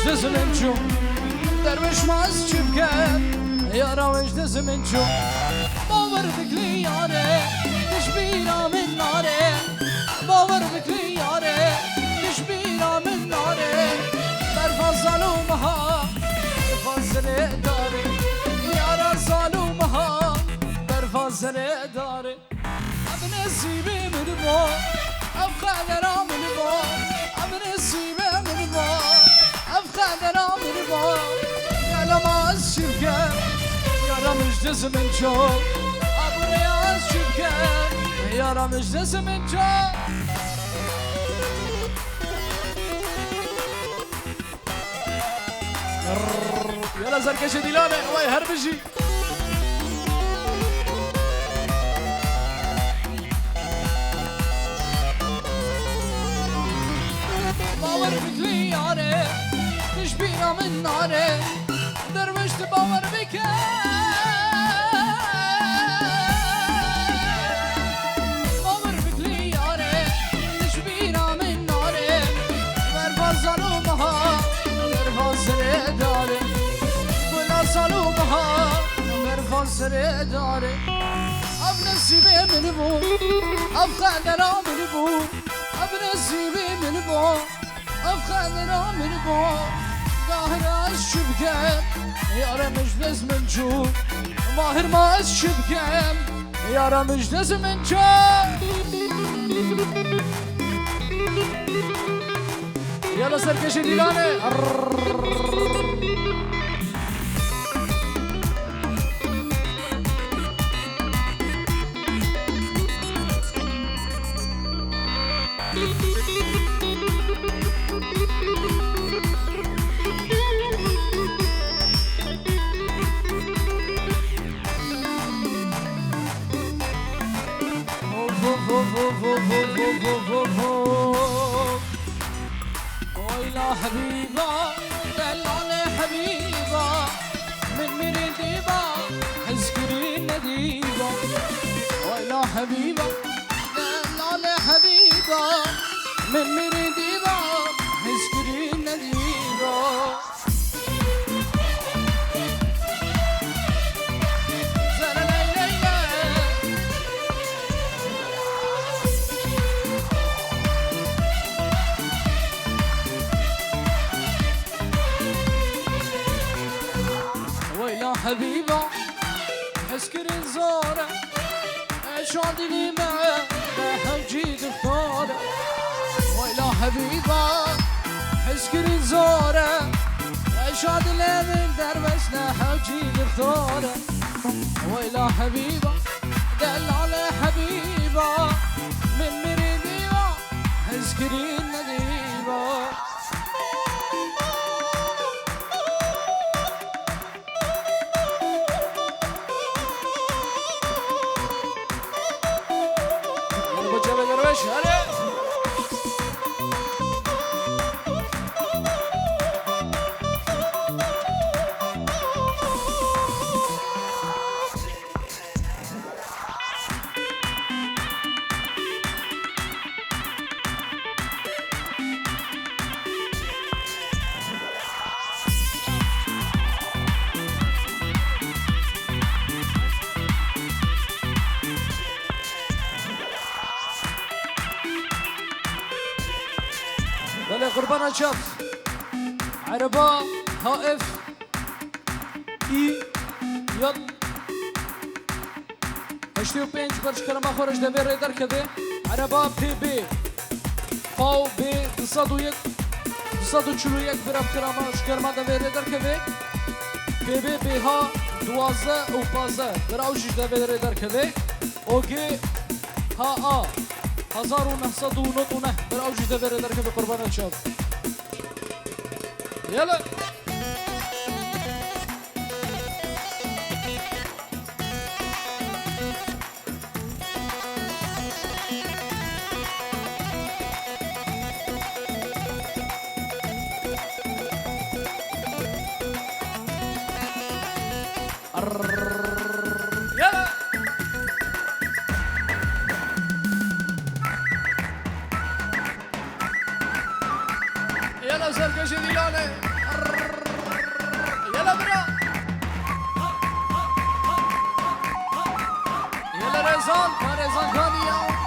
وجد زمن جو درويش ماز شبكة يارا وجد زمن جو باور بكلي ياري تشبينا من ناري باور بكلي ياري تشبينا من ناري برفا ظلومها برفا داري يارا ظلومها برفا داري ابن السيبي من بو افخادنا من بو ابن السيبي من بو افخادنا من بو يا لما الشبكة يا مش من جو ابو رياض شبكة يا مش من جو يلا زركشة ديلانة واي هربجي باور بكلي ياري تشبينا من ناري درويش تباور بك باور بكلي ياري تشبينا من ناري برفا ظلومها برفا داري كل ظلومها برفا داري ابن السيبي من بو افخادنا من بو ابن السيبي من بو افخادنا من بو ظاهر الشبكة يا مجلس من جو ماهر ما الشبكة يا مجلس من جو يلا سركشي ديلاني ويلا حبيبة دلالة حبيبة من مريديبة حزكري النديبة ويلا حبيبة دلالة حبيبة من مريديبة حزكري النديبة حبيبة حسكر الزورة شادي لي معه بحوجي دكتورة ويلا حبيبة حسكر الزورة شادي لي من دربسنا حوجي دكتورة ويلا حبيبة دلالة حبيبة من مريديبة حسكري النديبة هلا بله قربان شاف عربا هائف ای یاد 85 برش کلمه خورش دبیر ریدر کده عربا پی بی فاو بی 201 برف کلمه دبیر ریدر کده پی بی بی ها 12 و 15 براوشش دبیر ریدر کده اوگی ها آ 1999 براوشش دبیر ریدر کده قربان شاف يلا يلا سركشي ديلاني يلا برا يلا ريزان ريزان كانيا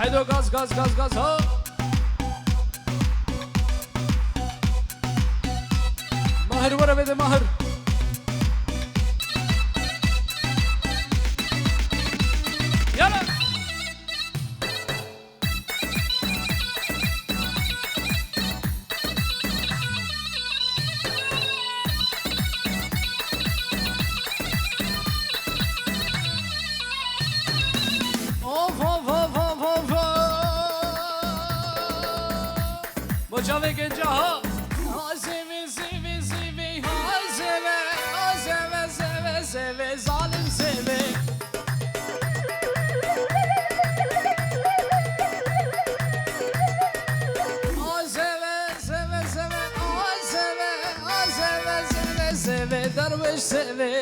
حيدو غاز غاز غاز غاز ها ماهر ورا بده ماهر يلا Mojave ke jaha Azeve zeve zeve Azeve Azeve zeve zeve Zalim zeve Azeve zeve zeve Azeve Azeve zeve zeve Darwish zeve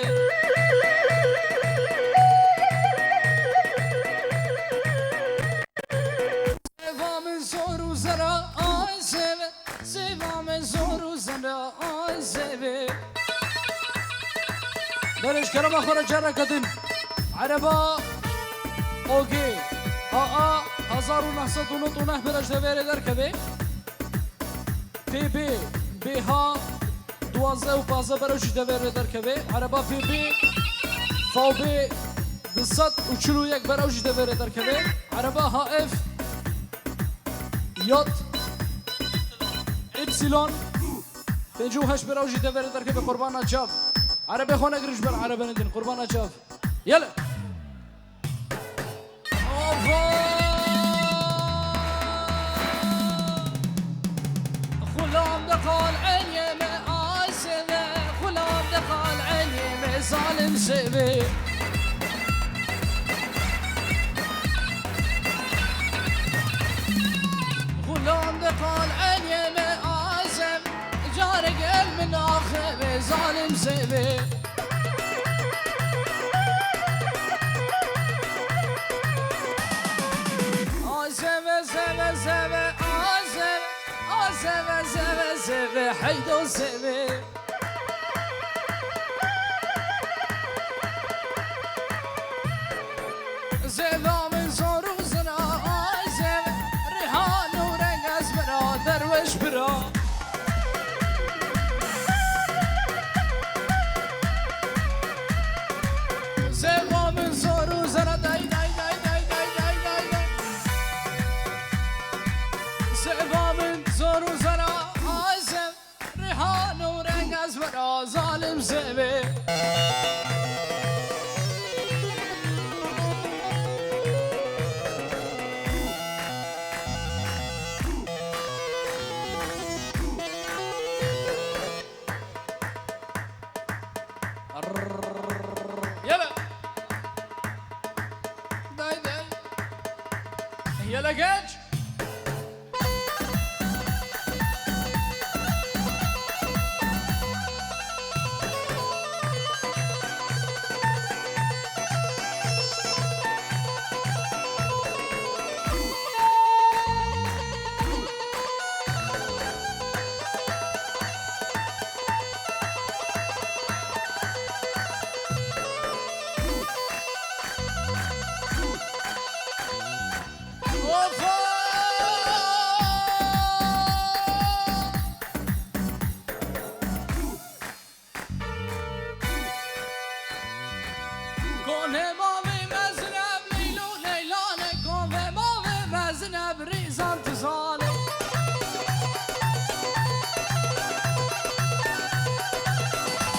برش كرم أخرج جرى كدن عربا أوكي ها 1909 برش دوير در كبه بي بي بي ها 12 برش دوير در كبه عربا بي بي فاو بي 241 برش دوير در كبه عربا ها اف يوت إبسيلون بنجوهش برش دوير در كبه قربان أجاب عربي خونه قريش بر عربي ندين قربان أجاف يلا خلام دقال عيني مآسمة خلام دقال عيني مظالم سبي خلام دقال عيني مآسم جارك من آخر ظالم سبي سبي حيدو سبي زبا من زور وزنا سبي ريحان ورقص برا درويش برا زبا من زور وزنا داي داي داي داي داي داي داي داي زبا من زور وزنا ريحان ورقص برا ظالم سبي يلا داي داي يلا جاج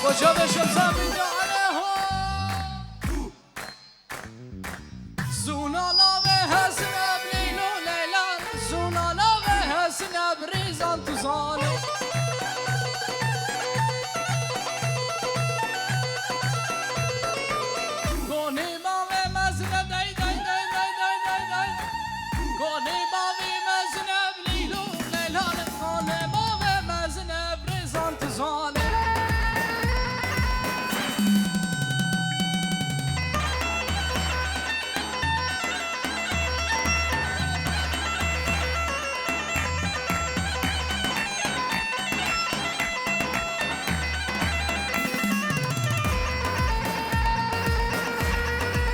وجب الشمس بيدو عليهم زونا لابه سنب ليلو ليلا زونا لابه سنب ريزان تزالي كوني ماوي مزنب داي داي داي داي داي داي داي كوني ماوي مزنب ليلو ليلا كوني ماوي مزنب ريزان تزالي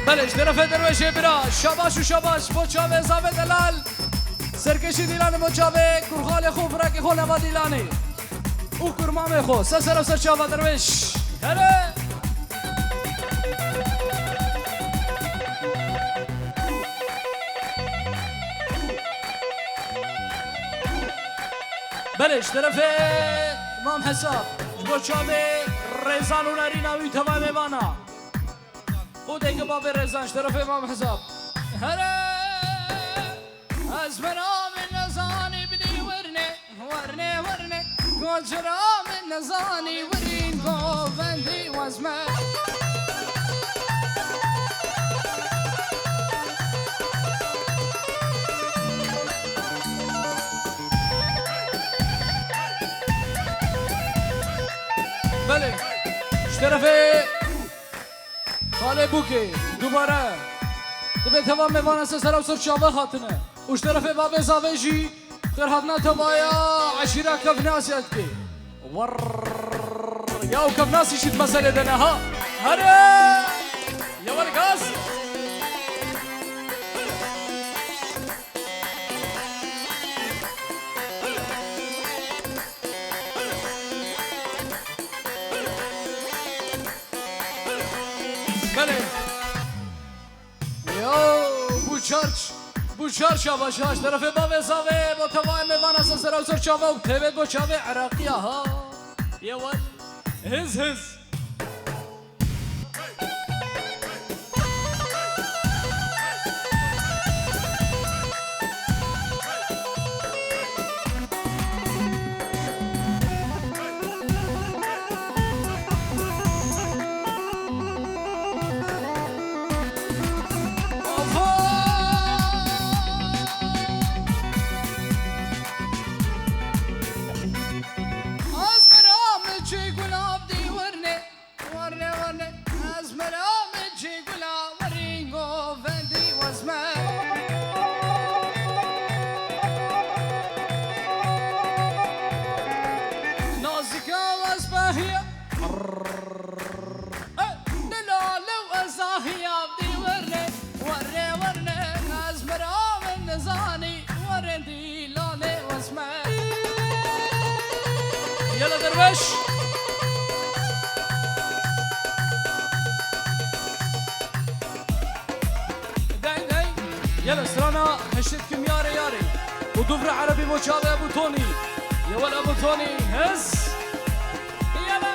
بلش طرف درویش برا شباش و شباش مچاوه زاوه دلال سرکشی دیلان مچاوه کرخال خوب رکی خو نما دیلانی او کرمامه خو سر سر چاوه درویش هره بلش طرف امام حساب مچاوه ریزان و نریناوی تمام وانا او دیگه باب رزانش طرف امام حساب هره از برام نزانی بدی ورنه ورنه ورنه گوجرام نزانی ورین گووندی وزمه بله طرف خاله بوکی دوباره دبی تمام میوان است سر و سر شابه خاطنه وش طرف باب زاویجی خیر حدنا تبایا عشیره کف ناسیت کی ور یا و کف ناسی شد مسئله دنه ها هره یا ولگاز بله یو بوچار شاباشاش طرف باب زاوه با توای میوان است سر و سر چاوه و تبت با چاوه عراقی ها یه ول هز يلا درويش داي يلا سرانا هشتكم ياري ودفر عربي مشابه ابو توني يا ولا ابو توني هز يلا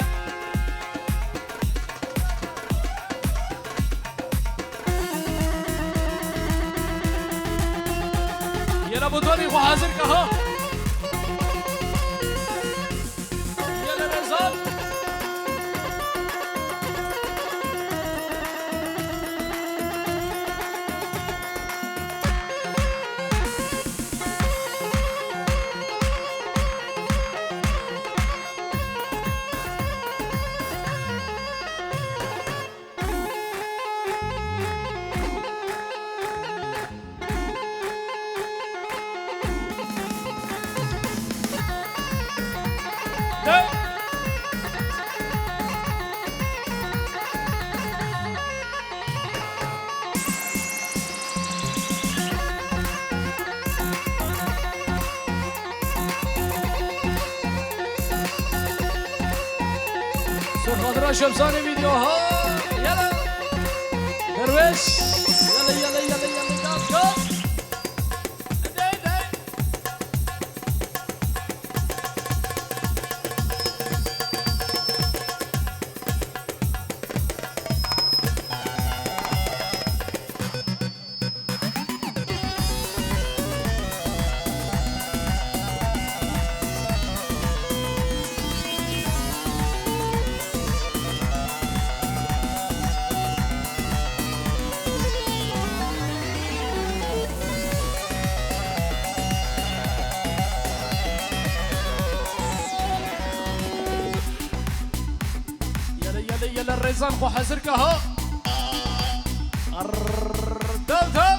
يلا ابو توني وحاضر كها سو خاطر شمساني فيديو ها يلا درويش يلا يلا يلا يلا جاز جاز يلا الريزان خو حزرك اهو دلتا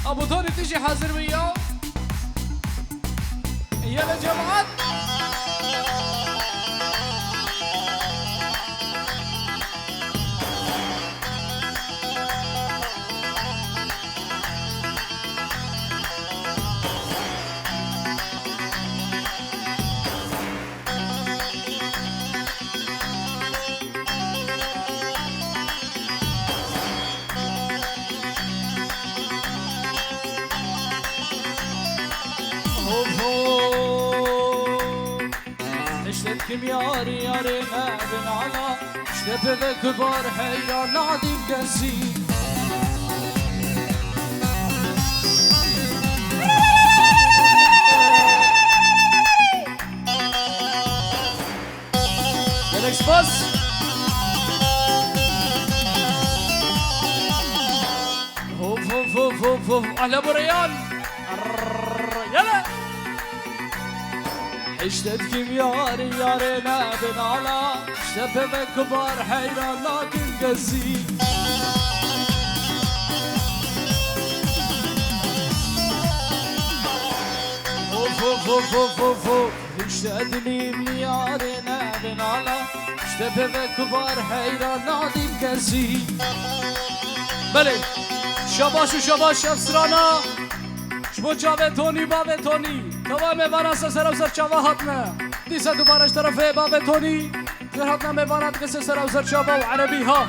ابو توني تيجي حاضر وياه يلا جماعات اشتبكم ياري ياري نابن على اشتبه كبار حيران نادي بقسي الاكسبوس هوف هوف هوف هوف هوف على ابو ريان يلا اشتدكم ياري ياري نابن على اشتبه كبار حيران لكن قزي اوف اوف اوف اوف اوف اوف اشتدني ملياري نابن على اشتبه كبار حيران نادي بقزي بله شباش وشباش افسرانا شبو جاوه تونی بابه تونی تمام میوانات سر اوزر چاوا هاتنه دیسه دوبارش طرفه بابه تونی در هاتنه میوانات کسی سر اوزر چاوا و عربی ها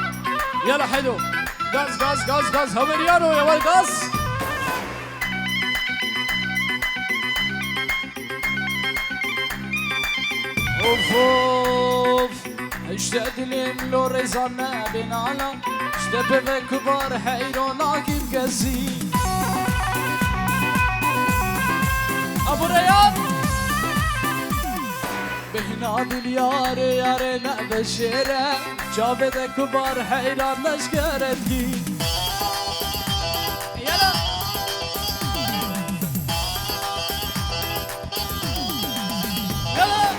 یلا حلو گاز گاز گاز گاز هوریانو یوال گاز اوف اوف اشتد لملو رزان نابن على اشتبه كبار حيراناكي بقزي ابو ريان بهناد اليار يار نبشره جابت كبار حيران نشكرتي يلا يلا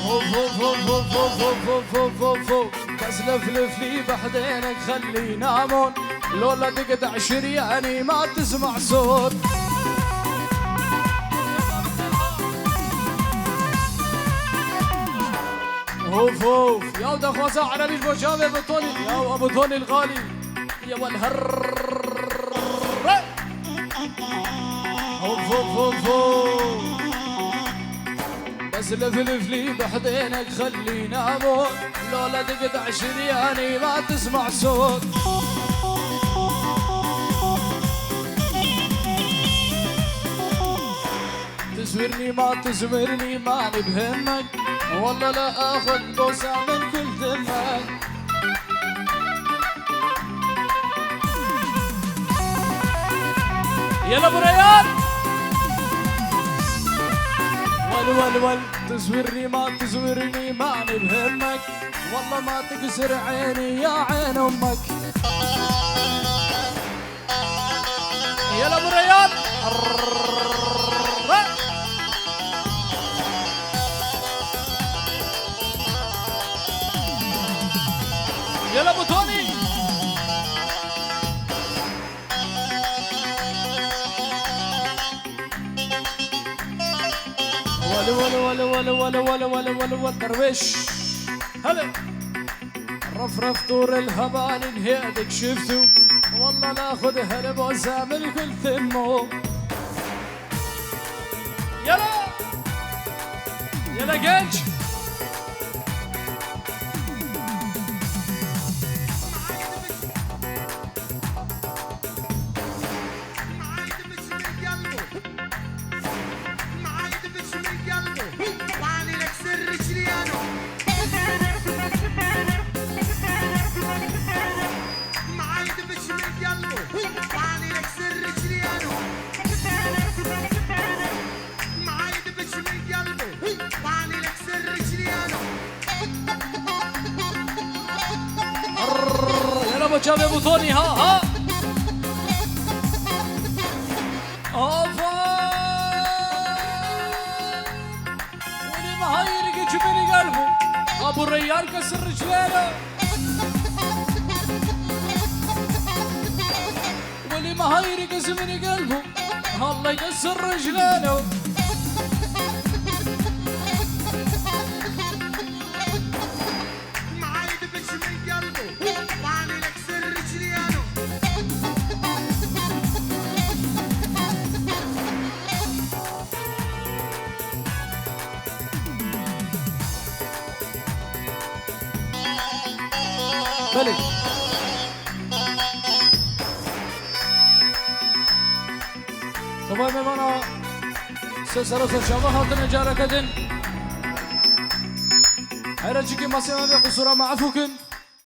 هوف هوف هوف هوف هوف هوف هوف هوف لفلف لي بحدينك خلي نامون لولا تقطع شرياني ما تسمع صوت هوف هوف يا ود اخوازا عربي البوجابي ابو توني يا ابو توني الغالي يا والهر هوف هوف هوف هوف بس لفلف لي بحدينك خلي نامون لولا تقطع شرياني ما تسمع صوت تزورني ما تزورني ماني بهمك والله لا اخذ بوسة من كل دمك يلا ابو ريان ول ول تزورني ما تزورني ماني بهمك والله ما تكسر عيني يا عين امك يلا ابو ريان يلا ابو توني ولا درويش هلا رفرف طور الهبال انهيدك شفتو والله ناخذ هالبوزة من كل ثمو يلا يلا جنج جاب ابو توني ها افا ولي ما هايرق جبني قلبه ابو الريال كسر رجلينه ولي ما هايرق زمني قلبه الله يكسر رجلينه بلي طبعا بمانا سلسلة شابه هاتنا جارة كدن حيرا جيكي ماسي ما بيقصورا معفوكن